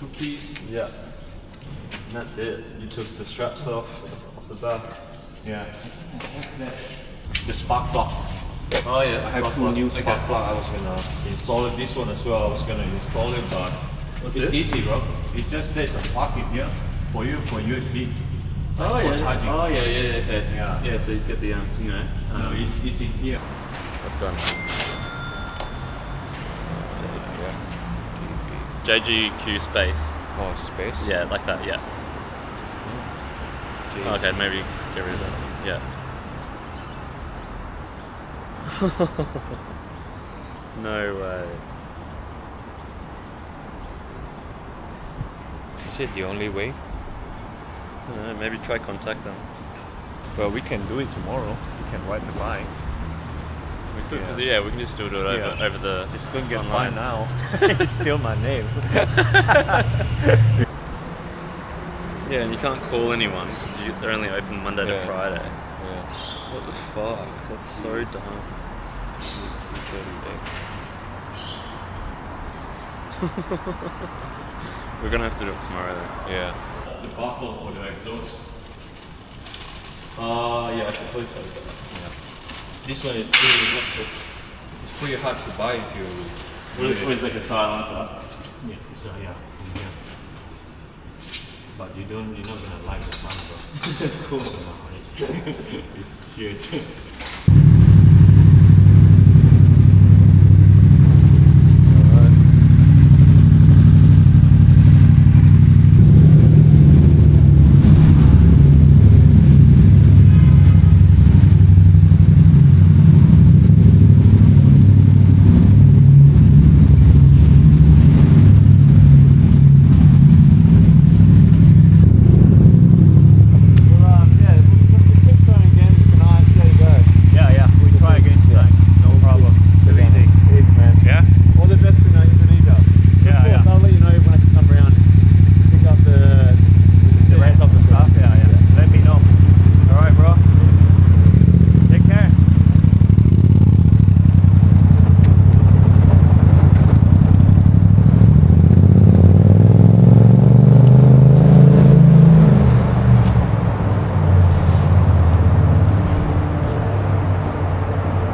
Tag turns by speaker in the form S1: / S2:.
S1: 2 keys.
S2: Yeah. And that's it. You took the straps off the back.
S1: Yeah. The spark plug.
S2: Oh yeah.
S1: I have 2 new spark plug. I was gonna install it. This one as well. I was gonna install it, but it's easy, bro. It's just there's a plug in here for you for USB.
S2: Oh
S1: for
S2: yeah.
S1: charging.
S2: Oh yeah. Okay.
S1: Yeah.
S2: So you get the thing, right?
S1: It's in here.
S2: That's done. JGQ space.
S1: Oh, space.
S2: Yeah, like that. Yeah. Okay, maybe get rid of that. Yeah. No way.
S1: Is it the only way?
S2: I don't know, maybe try contact them.
S1: Well, we can do it tomorrow. We can ride the bike.
S2: We could, because we can just still do it over the.
S1: Just don't get
S2: online.
S1: fined now. It's still my name.
S2: Yeah, and you can't call anyone because they're only open Monday to Friday.
S1: Yeah.
S2: What the fuck? That's so dumb. We're gonna have to do it tomorrow then.
S1: Yeah. The buffer for the exhaust.
S2: Yeah, I should probably tell you that.
S1: Yeah. This one is it's pretty hard to buy if you.
S2: It's like a silencer.
S1: Yeah, it's yeah. But you're not gonna like the sound, bro.
S2: Of course.
S1: It's shit.